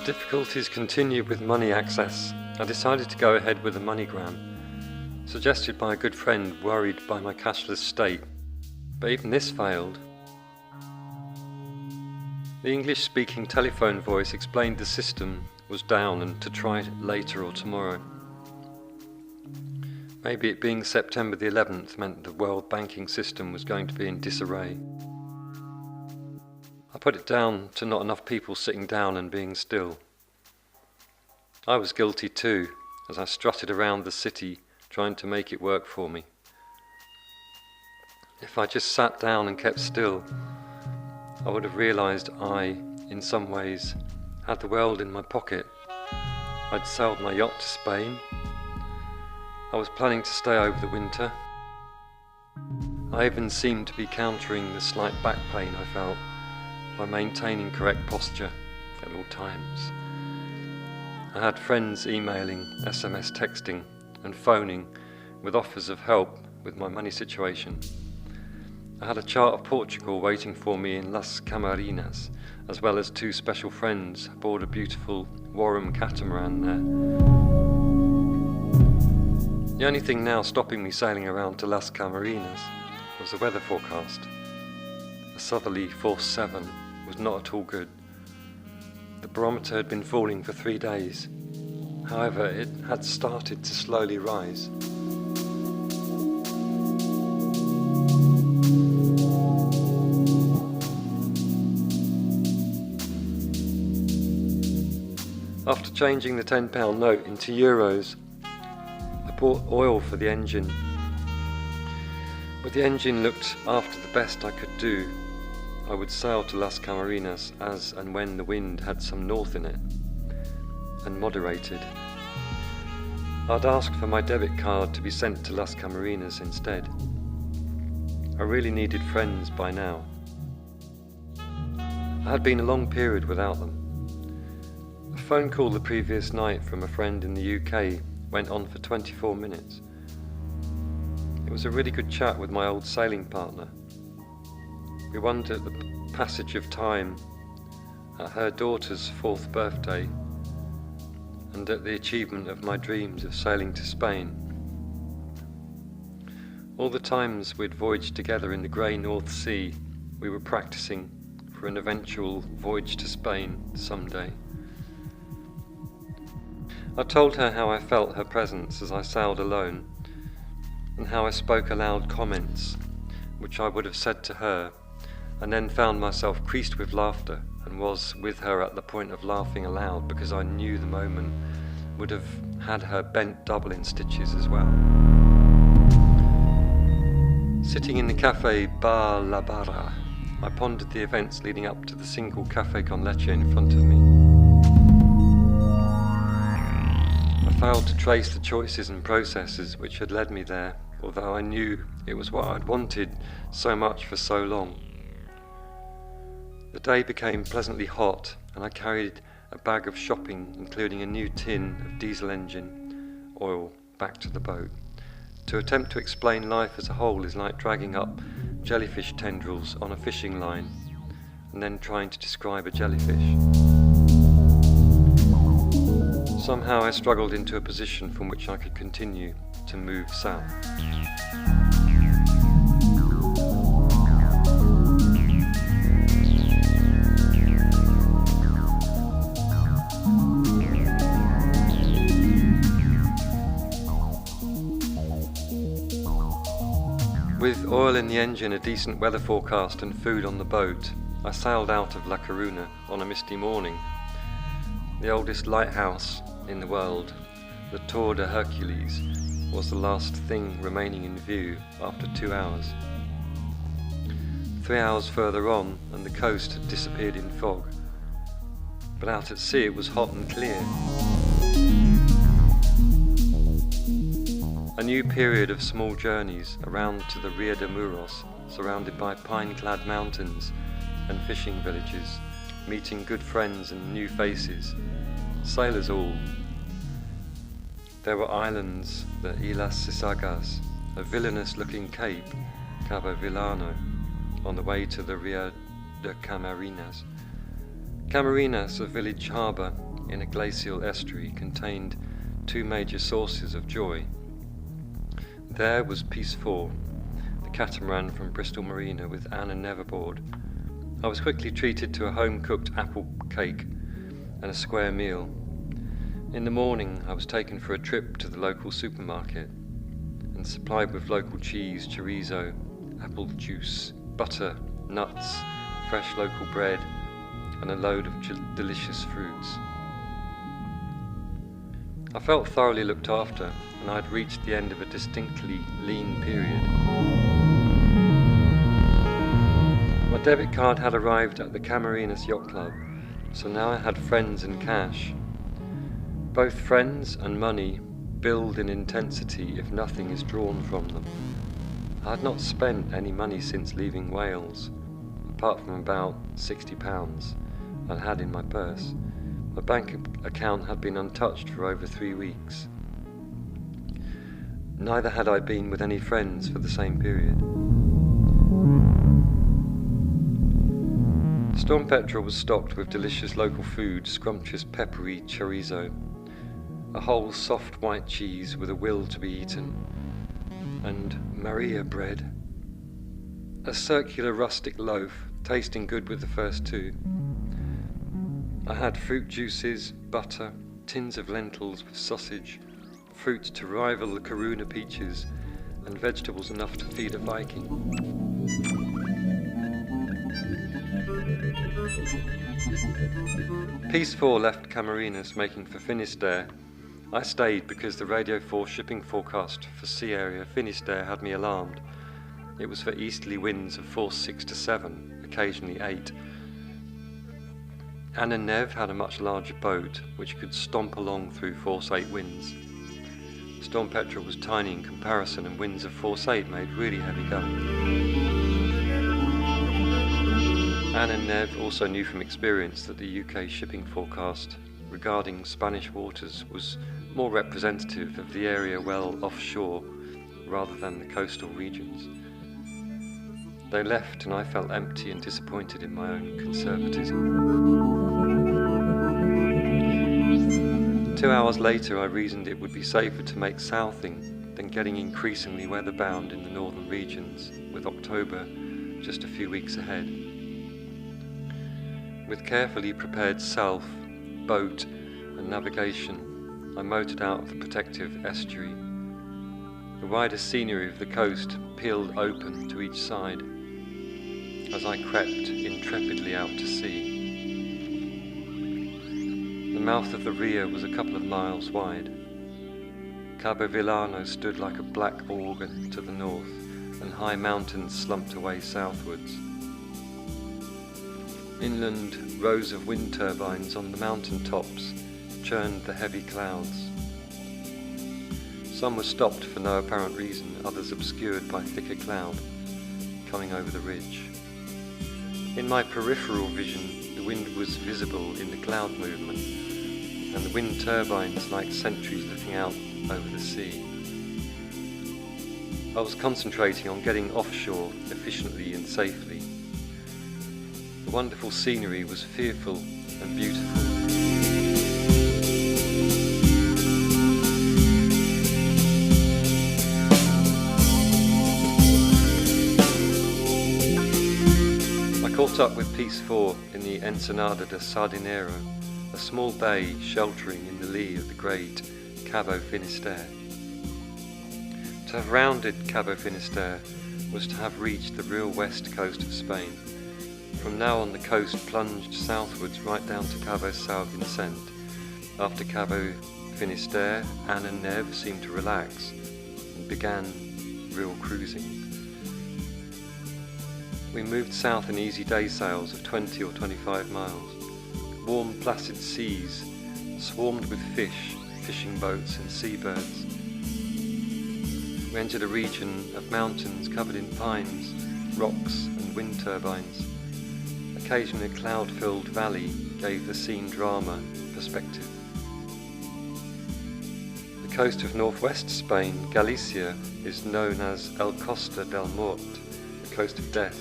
the difficulties continued with money access, I decided to go ahead with a MoneyGram, suggested by a good friend worried by my cashless state, but even this failed. The English-speaking telephone voice explained the system was down and to try it later or tomorrow. Maybe it being September the 11th meant the world banking system was going to be in disarray. I put it down to not enough people sitting down and being still. I was guilty too, as I strutted around the city trying to make it work for me. If I just sat down and kept still, I would have realised I, in some ways, had the world in my pocket. I'd sailed my yacht to Spain. I was planning to stay over the winter. I even seemed to be countering the slight back pain I felt by maintaining correct posture at all times. I had friends emailing, SMS texting and phoning with offers of help with my money situation. I had a chart of Portugal waiting for me in Las Camarinas, as well as 2 special friends aboard a beautiful Warham catamaran there. The only thing now stopping me sailing around to Las Camarinas was the weather forecast. A southerly force 7 was not at all good. The barometer had been falling for 3 days. However, it had started to slowly rise. After changing the £10 note into euros, I bought oil for the engine. With the engine looked after the best I could do, I would sail to Las Camarinas as and when the wind had some north in it, and moderated. I'd asked for my debit card to be sent to Las Camarinas instead. I really needed friends by now. I had been a long period without them. A phone call the previous night from a friend in the UK went on for 24 minutes. It was a really good chat with my old sailing partner. We wondered at the passage of time, at her daughter's 4th birthday, and at the achievement of my dreams of sailing to Spain. All the times we'd voyaged together in the grey North Sea, we were practicing for an eventual voyage to Spain someday. I told her how I felt her presence as I sailed alone, and how I spoke aloud comments which I would have said to her, and then found myself creased with laughter and was with her at the point of laughing aloud because I knew the moment would have had her bent double in stitches as well. Sitting in the cafe Bar La Barra, I pondered the events leading up to the single café con leche in front of me. I failed to trace the choices and processes which had led me there, although I knew it was what I'd wanted so much for so long. The day became pleasantly hot, and I carried a bag of shopping, including a new tin of diesel engine oil, back to the boat. To attempt to explain life as a whole is like dragging up jellyfish tendrils on a fishing line, and then trying to describe a jellyfish. Somehow I struggled into a position from which I could continue to move south. With oil in the engine, a decent weather forecast and food on the boat, I sailed out of La Coruna on a misty morning. The oldest lighthouse in the world, the Tour de Hercules, was the last thing remaining in view after 2 hours. 3 hours further on and the coast had disappeared in fog, but out at sea it was hot and clear. A new period of small journeys around to the Ria de Muros, surrounded by pine-clad mountains and fishing villages, meeting good friends and new faces, sailors all. There were islands, the Islas Sisagas, a villainous-looking cape, Cabo Villano, on the way to the Ria de Camarinas. Camarinas, a village harbour, in a glacial estuary contained two major sources of joy. There was Piece 4, the catamaran from Bristol Marina with Anne and Nev aboard. I was quickly treated to a home-cooked apple cake and a square meal. In the morning, I was taken for a trip to the local supermarket and supplied with local cheese, chorizo, apple juice, butter, nuts, fresh local bread, and a load of delicious fruits. I felt thoroughly looked after, and I had reached the end of a distinctly lean period. My debit card had arrived at the Camarinas Yacht Club, so now I had friends and cash. Both friends and money build in intensity if nothing is drawn from them. I had not spent any money since leaving Wales, apart from about £60 I had in my purse. My bank account had been untouched for over 3 weeks. Neither had I been with any friends for the same period. Storm Petrel was stocked with delicious local food, scrumptious peppery chorizo, a whole soft white cheese with a will to be eaten, and Maria bread, a circular rustic loaf, tasting good with the first two. I had fruit juices, butter, tins of lentils with sausage, fruits to rival the Corona peaches, and vegetables enough to feed a Viking. Piece 4 left Camarinas making for Finisterre. I stayed because the Radio 4 shipping forecast for sea area Finisterre had me alarmed. It was for easterly winds of force 6 to 7, occasionally 8. Anne and Nev had a much larger boat which could stomp along through force 8 winds. Storm Petrel was tiny in comparison, and winds of force 8 made really heavy going. Anne and Nev also knew from experience that the UK shipping forecast regarding Spanish waters was more representative of the area well offshore rather than the coastal regions. They left, and I felt empty and disappointed in my own conservatism. 2 hours later, I reasoned it would be safer to make southing than getting increasingly weather-bound in the northern regions, with October just a few weeks ahead. With carefully prepared self, boat and navigation, I motored out of the protective estuary. The wider scenery of the coast peeled open to each side as I crept intrepidly out to sea. The mouth of the Rio was a couple of miles wide. Cabo Villano stood like a black organ to the north, and high mountains slumped away southwards. Inland, rows of wind turbines on the mountain tops churned the heavy clouds. Some were stopped for no apparent reason, others obscured by thicker cloud coming over the ridge. In my peripheral vision, the wind was visible in the cloud movement, and the wind turbines like sentries looking out over the sea. I was concentrating on getting offshore efficiently and safely. The wonderful scenery was fearful and beautiful. I caught up with Piece 4 in the Ensenada de Sardinero, a small bay sheltering in the lee of the great Cabo Finisterre. To have rounded Cabo Finisterre was to have reached the real west coast of Spain. From now on, the coast plunged southwards right down to Cabo São Vicente. After Cabo Finisterre, Anne and Nev seemed to relax and began real cruising. We moved south in easy day sails of 20 or 25 miles. Warm, placid seas swarmed with fish, fishing boats and seabirds. We entered a region of mountains covered in pines, rocks and wind turbines. Occasionally a cloud-filled valley gave the scene drama perspective. The coast of northwest Spain, Galicia, is known as El Costa del Mort, the coast of death.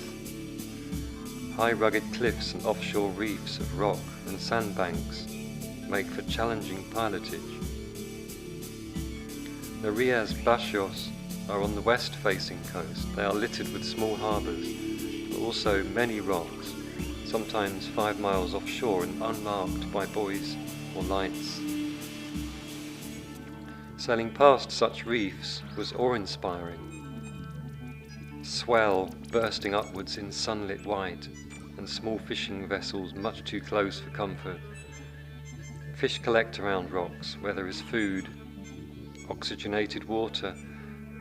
High rugged cliffs and offshore reefs of rock and sandbanks make for challenging pilotage. The Rias Baixos are on the west-facing coast. They are littered with small harbours, but also many rocks, sometimes 5 miles offshore and unmarked by buoys or lights. Sailing past such reefs was awe-inspiring. Swell bursting upwards in sunlit white, and small fishing vessels much too close for comfort. Fish collect around rocks where there is food, oxygenated water,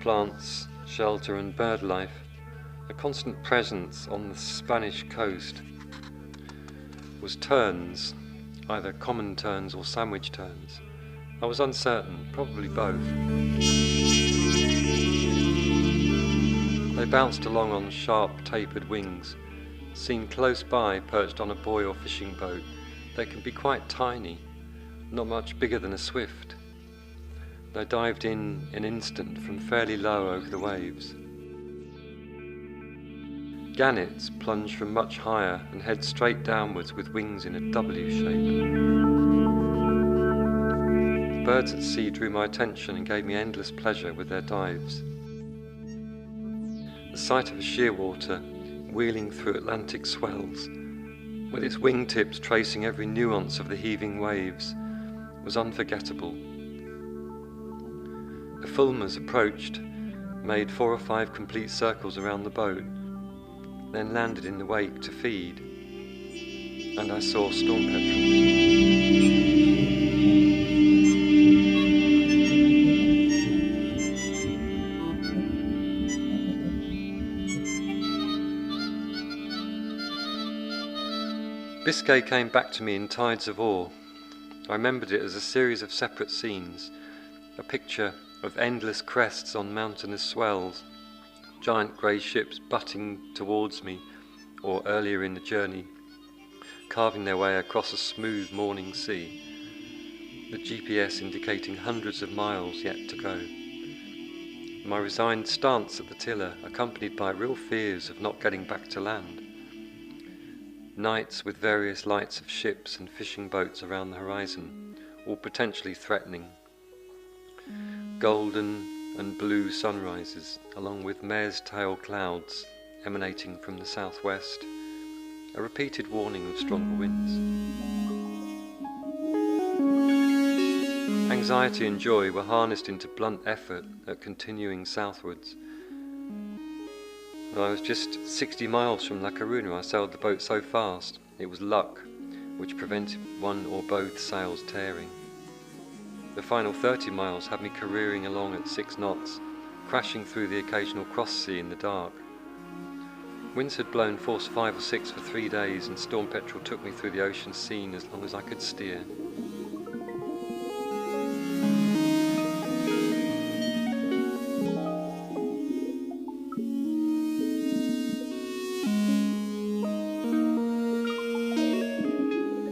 plants, shelter and bird life, a constant presence on the Spanish coast was terns, either common terns or sandwich terns. I was uncertain, probably both. They bounced along on sharp tapered wings. Seen close by, perched on a buoy or fishing boat, they can be quite tiny, not much bigger than a swift. They dived in an instant from fairly low over the waves. Gannets plunge from much higher and head straight downwards with wings in a W shape. The birds at sea drew my attention and gave me endless pleasure with their dives. The sight of a shearwater wheeling through Atlantic swells, with its wingtips tracing every nuance of the heaving waves, was unforgettable. The fulmars approached, made 4 or 5 complete circles around the boat, then landed in the wake to feed, and I saw storm petrels. Biscay came back to me in tides of awe. I remembered it as a series of separate scenes, a picture of endless crests on mountainous swells, giant grey ships butting towards me, or earlier in the journey, carving their way across a smooth morning sea, the GPS indicating hundreds of miles yet to go. My resigned stance at the tiller, accompanied by real fears of not getting back to land. Nights with various lights of ships and fishing boats around the horizon, all potentially threatening. Golden and blue sunrises, along with mare's tail clouds emanating from the southwest, a repeated warning of stronger winds. Anxiety and joy were harnessed into blunt effort at continuing southwards. When I was just 60 miles from La Coruna, I sailed the boat so fast it was luck which prevented one or both sails tearing. The final 30 miles had me careering along at 6 knots, crashing through the occasional cross sea in the dark. Winds had blown force 5 or 6 for 3 days, and storm petrel took me through the ocean scene as long as I could steer.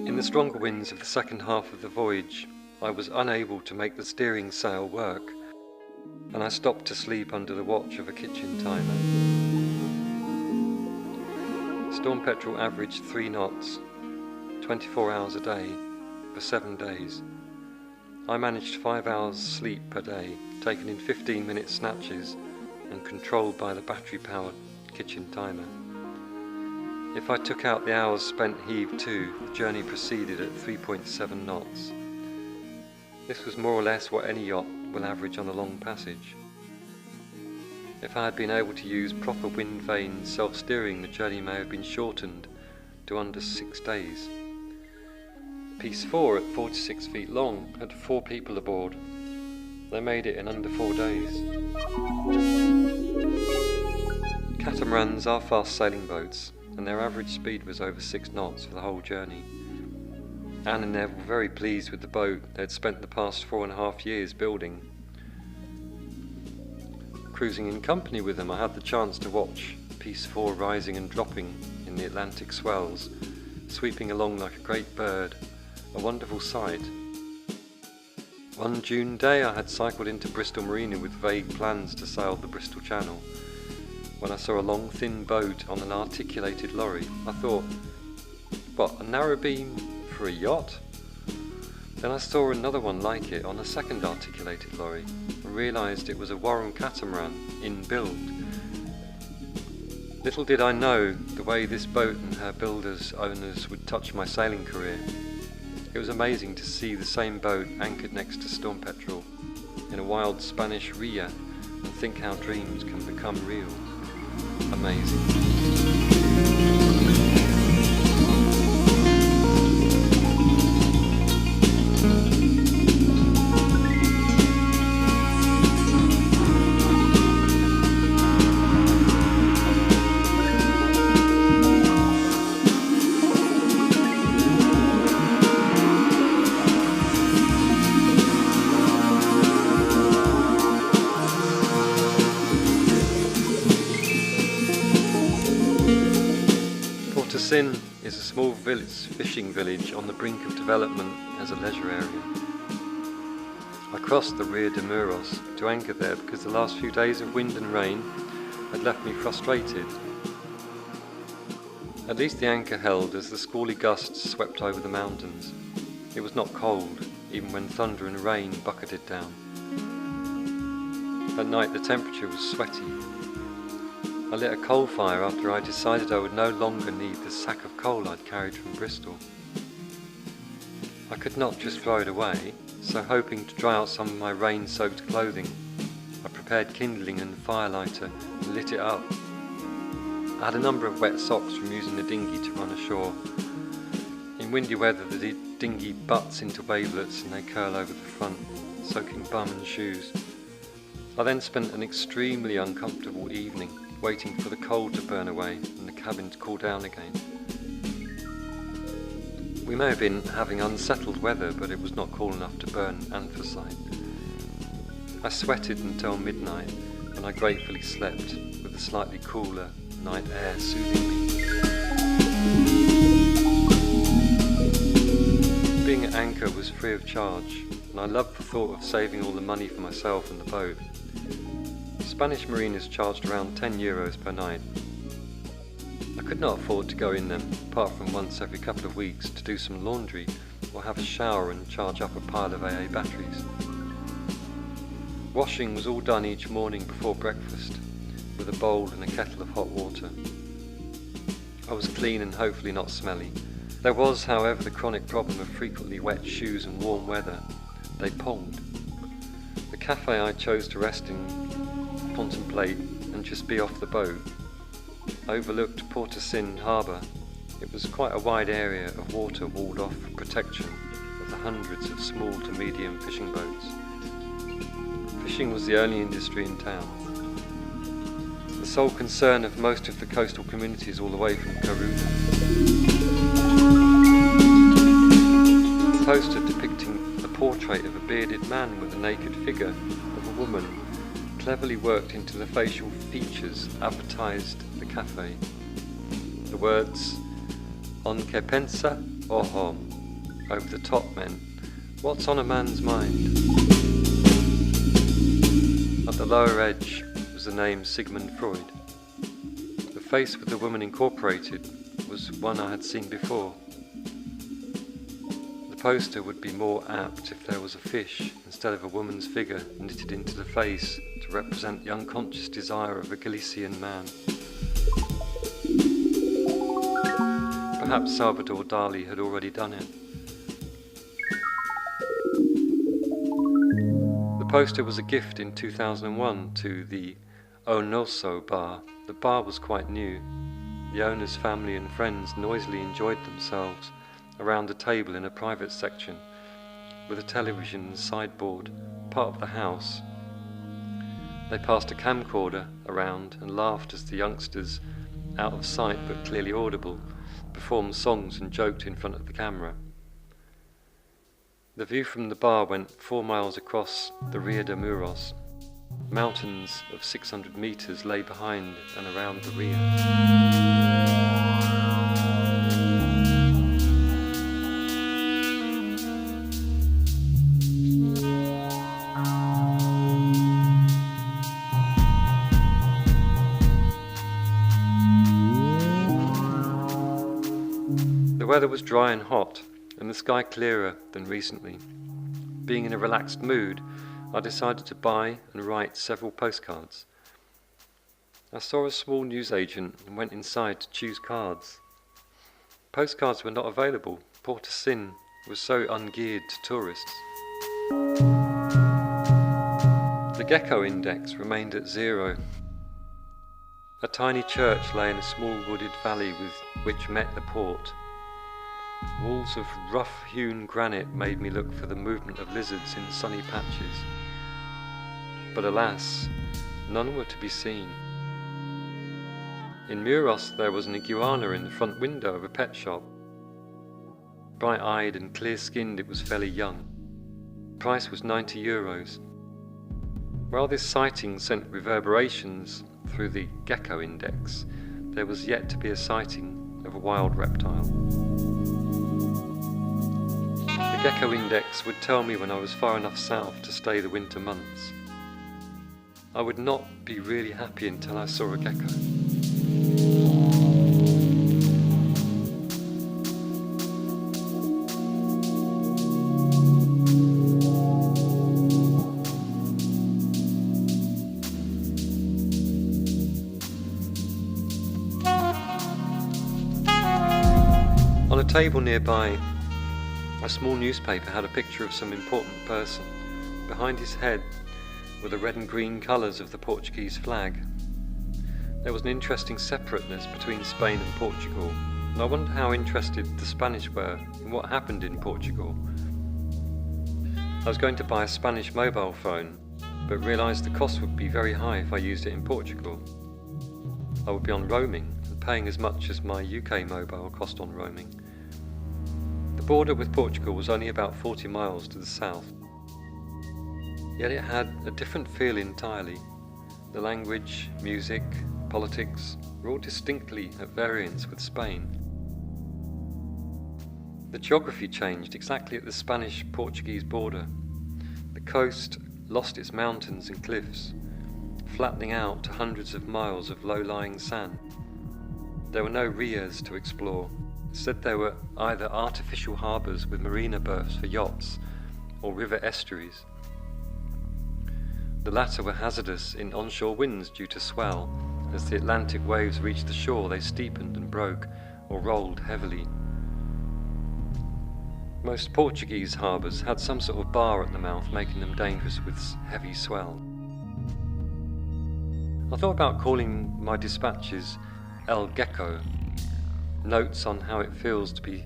In the stronger winds of the second half of the voyage, I was unable to make the steering sail work, and I stopped to sleep under the watch of a kitchen timer. Storm petrel averaged 3 knots, 24 hours a day, for 7 days. I managed 5 hours sleep per day, taken in 15-minute snatches and controlled by the battery-powered kitchen timer. If I took out the hours spent heave-to, the journey proceeded at 3.7 knots. This was more or less what any yacht will average on a long passage. If I had been able to use proper wind vane self-steering, the journey may have been shortened to under 6 days. Piece 4, at 46 feet long, had 4 people aboard. They made it in under 4 days. Catamarans are fast sailing boats, and their average speed was over 6 knots for the whole journey. Anne and Nev were very pleased with the boat they had spent the past 4.5 years building. Cruising in company with them, I had the chance to watch Piece 4 rising and dropping in the Atlantic swells, sweeping along like a great bird, a wonderful sight. One June day I had cycled into Bristol Marina with vague plans to sail the Bristol Channel. When I saw a long thin boat on an articulated lorry, I thought, what, a narrow beam for a yacht? Then I saw another one like it on a second articulated lorry and realised it was a Warren catamaran in build. Little did I know the way this boat and her builders' owners would touch my sailing career. It was amazing to see the same boat anchored next to Storm Petrel in a wild Spanish ria and think how dreams can become real. Amazing. Sin is a small fishing village on the brink of development as a leisure area. I crossed the Rio de Muros to anchor there because the last few days of wind and rain had left me frustrated. At least the anchor held as the squally gusts swept over the mountains. It was not cold, even when thunder and rain bucketed down. At night the temperature was sweaty. I lit a coal fire after I decided I would no longer need the sack of coal I'd carried from Bristol. I could not just throw it away, so hoping to dry out some of my rain-soaked clothing, I prepared kindling and firelighter and lit it up. I had a number of wet socks from using the dinghy to run ashore. In windy weather the dinghy butts into wavelets and they curl over the front, soaking bum and shoes. I then spent an extremely uncomfortable evening waiting for the cold to burn away and the cabin to cool down again. We may have been having unsettled weather, but it was not cool enough to burn anthracite. I sweated until midnight, and I gratefully slept with the slightly cooler night air soothing me. Being at anchor was free of charge, and I loved the thought of saving all the money for myself and the boat. Spanish mariners charged around €10 per night. I could not afford to go in them, apart from once every couple of weeks to do some laundry or have a shower and charge up a pile of AA batteries. Washing was all done each morning before breakfast, with a bowl and a kettle of hot water. I was clean and hopefully not smelly. There was, however, the chronic problem of frequently wet shoes and warm weather. They ponged. The cafe I chose to rest in, contemplate and just be off the boat overlooked Sin harbour. It was quite a wide area of water walled off for protection of the hundreds of small to medium fishing boats. Fishing was the only industry in town. The sole concern of most of the coastal communities all the way from Corunna. A poster depicting the portrait of a bearded man with a naked figure of a woman cleverly worked into the facial features advertised the cafe. The words, "On que pensa, ojo," over the top meant, "What's on a man's mind?" At the lower edge was the name Sigmund Freud. The face with the woman incorporated was one I had seen before. The poster would be more apt if there was a fish instead of a woman's figure knitted into the face to represent the unconscious desire of a Galician man. Perhaps Salvador Dali had already done it. The poster was a gift in 2001 to the O Noso bar. The bar was quite new. The owner's family and friends noisily enjoyed themselves around a table in a private section with a television and sideboard, part of the house. They passed a camcorder around and laughed as the youngsters, out of sight but clearly audible, performed songs and joked in front of the camera. The view from the bar went 4 miles across the Rio de Muros. Mountains of 600 meters lay behind and around the Rio. The weather was dry and hot, and the sky clearer than recently. Being in a relaxed mood, I decided to buy and write several postcards. I saw a small newsagent and went inside to choose cards. Postcards were not available. Port-to-Sin was so ungeared to tourists. The gecko index remained at 0. A tiny church lay in a small wooded valley which met the port. Walls of rough-hewn granite made me look for the movement of lizards in sunny patches. But alas, none were to be seen. In Muros there was an iguana in the front window of a pet shop. Bright-eyed and clear-skinned, it was fairly young. Price was €90. While this sighting sent reverberations through the gecko index, there was yet to be a sighting of a wild reptile. The gecko index would tell me when I was far enough south to stay the winter months. I would not be really happy until I saw a gecko. On a table nearby, a small newspaper had a picture of some important person. Behind his head were the red and green colours of the Portuguese flag. There was an interesting separateness between Spain and Portugal, and I wondered how interested the Spanish were in what happened in Portugal. I was going to buy a Spanish mobile phone, but realised the cost would be very high if I used it in Portugal. I would be on roaming, and paying as much as my UK mobile cost on roaming. The border with Portugal was only about 40 miles to the south. Yet it had a different feel entirely. The language, music, politics were all distinctly at variance with Spain. The geography changed exactly at the Spanish-Portuguese border. The coast lost its mountains and cliffs, flattening out to hundreds of miles of low-lying sand. There were no rias to explore. Instead there were either artificial harbours with marina berths for yachts or river estuaries. The latter were hazardous in onshore winds due to swell. As the Atlantic waves reached the shore, they steepened and broke or rolled heavily. Most Portuguese harbours had some sort of bar at the mouth, making them dangerous with heavy swell. I thought about calling my dispatches El Gecko, notes on how it feels to be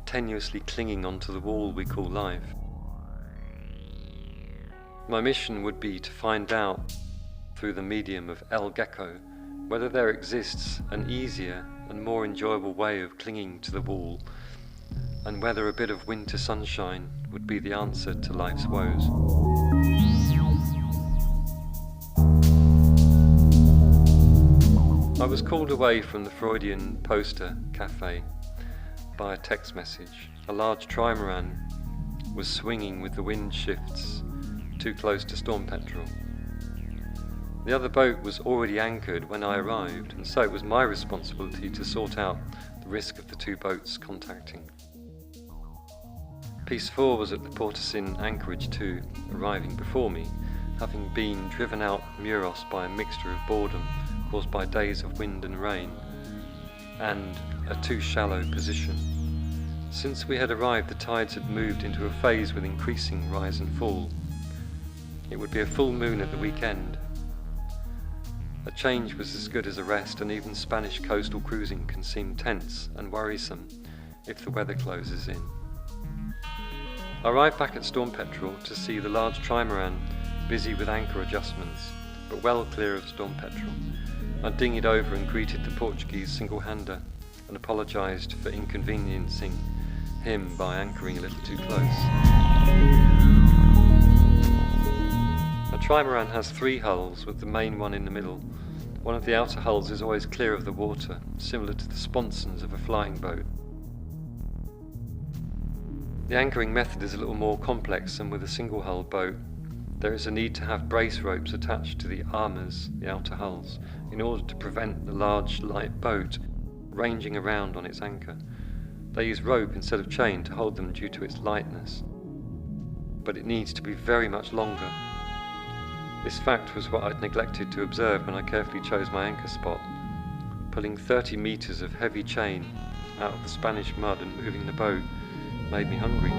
tenuously clinging onto the wall we call life. My mission would be to find out, through the medium of El Gecko, whether there exists an easier and more enjoyable way of clinging to the wall, and whether a bit of winter sunshine would be the answer to life's woes. I was called away from the Freudian poster cafe by a text message. A large trimaran was swinging with the wind shifts too close to Storm Petrel. The other boat was already anchored when I arrived, and so it was my responsibility to sort out the risk of the two boats contacting. Piece 4 was at the Port-to-Sin anchorage too, arriving before me, having been driven out Muros by a mixture of boredom caused by days of wind and rain, and a too shallow position. Since we had arrived, the tides had moved into a phase with increasing rise and fall. It would be a full moon at the weekend. A change was as good as a rest, and even Spanish coastal cruising can seem tense and worrisome if the weather closes in. I arrived back at Storm Petrel to see the large trimaran busy with anchor adjustments, but well clear of Storm Petrel. I dinghied over and greeted the Portuguese single-hander and apologised for inconveniencing him by anchoring a little too close. A trimaran has 3 hulls, with the main one in the middle. One of the outer hulls is always clear of the water, similar to the sponsons of a flying boat. The anchoring method is a little more complex than with a single-hull boat. There is a need to have brace ropes attached to the armours, the outer hulls, in order to prevent the large, light boat ranging around on its anchor. They use rope instead of chain to hold them due to its lightness, but it needs to be very much longer. This fact was what I'd neglected to observe when I carefully chose my anchor spot. Pulling 30 meters of heavy chain out of the Spanish mud and moving the boat made me hungry.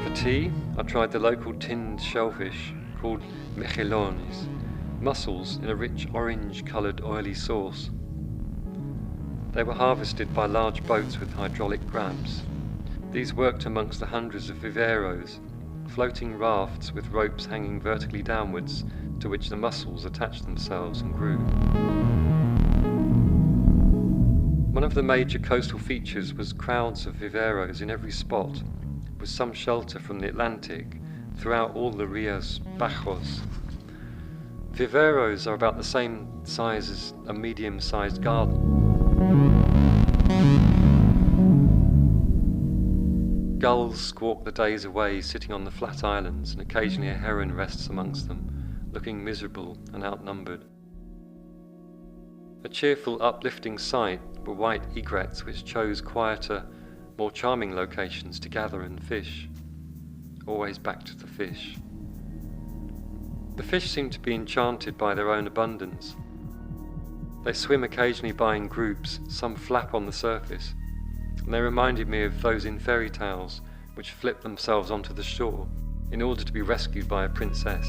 For tea, I tried the local tinned shellfish called mejillones, mussels in a rich orange-coloured oily sauce. They were harvested by large boats with hydraulic grabs. These worked amongst the hundreds of viveros, floating rafts with ropes hanging vertically downwards to which the mussels attached themselves and grew. One of the major coastal features was crowds of viveros in every spot, with some shelter from the Atlantic throughout all the rios bajos. Viveros are about the same size as a medium-sized garden. Gulls squawk the days away sitting on the flat islands, and occasionally a heron rests amongst them, looking miserable and outnumbered. A cheerful, uplifting sight were white egrets which chose quieter, more charming locations to gather and fish. Always back to the fish. The fish seem to be enchanted by their own abundance. They swim occasionally by in groups, some flap on the surface, and they reminded me of those in fairy tales which flip themselves onto the shore in order to be rescued by a princess.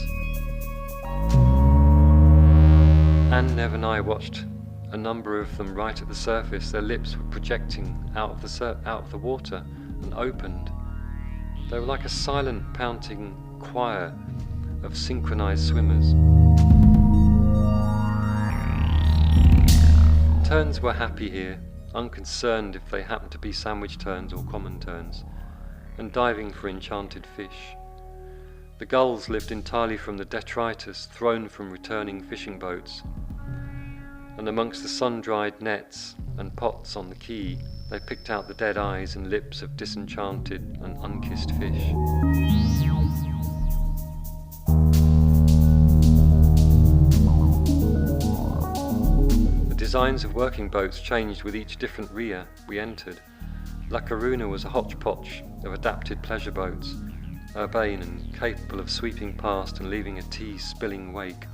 Anne, Nev and I watched a number of them right at the surface. Their lips were projecting out of the water and opened. They were like a silent, pounding choir of synchronized swimmers. Terns were happy here, unconcerned if they happened to be sandwich terns or common terns, and diving for enchanted fish. The gulls lived entirely from the detritus thrown from returning fishing boats, and amongst the sun-dried nets and pots on the quay, they picked out the dead eyes and lips of disenchanted and unkissed fish. The designs of working boats changed with each different ria we entered. La Coruna was a hodgepodge of adapted pleasure boats, urbane and capable of sweeping past and leaving a tea-spilling wake.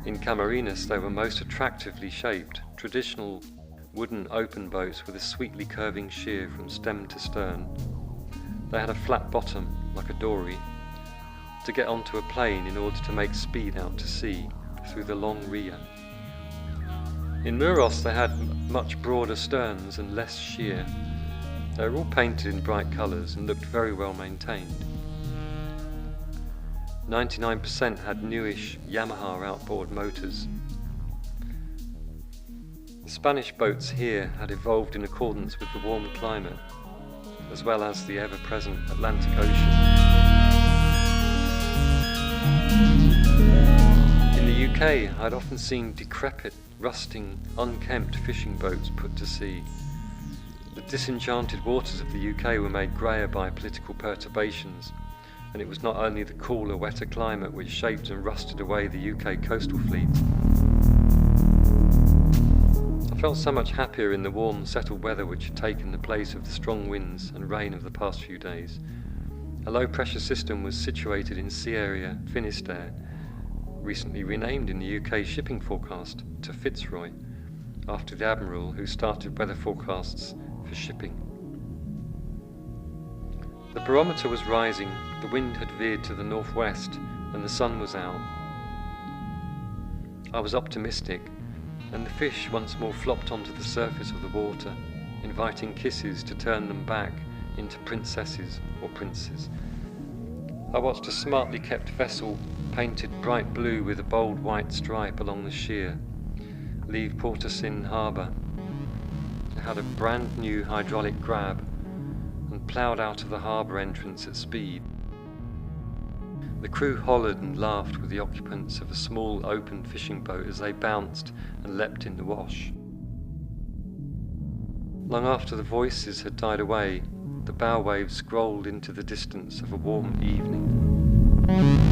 In Camarines they were most attractively shaped, traditional wooden open boats with a sweetly curving sheer from stem to stern. They had a flat bottom, like a dory, to get onto a plane in order to make speed out to sea through the long ria. In Muros they had much broader sterns and less sheer. They were all painted in bright colours and looked very well maintained. 99% had newish Yamaha outboard motors. The Spanish boats here had evolved in accordance with the warm climate, as well as the ever-present Atlantic Ocean. In the UK, I'd often seen decrepit, rusting, unkempt fishing boats put to sea. The disenchanted waters of the UK were made greyer by political perturbations, and it was not only the cooler, wetter climate which shaped and rusted away the UK coastal fleet. I felt so much happier in the warm, settled weather which had taken the place of the strong winds and rain of the past few days. A low-pressure system was situated in Sea Area Finisterre, recently renamed in the UK shipping forecast to Fitzroy, after the Admiral who started weather forecasts for shipping. The barometer was rising, the wind had veered to the northwest, and the sun was out. I was optimistic, and the fish once more flopped onto the surface of the water, inviting kisses to turn them back into princesses or princes. I watched a smartly kept vessel, painted bright blue with a bold white stripe along the sheer, leave Portocin harbour. It had a brand new hydraulic grab, and ploughed out of the harbour entrance at speed. The crew hollered and laughed with the occupants of a small open fishing boat as they bounced and leapt in the wash. Long after the voices had died away, the bow waves scrolled into the distance of a warm evening.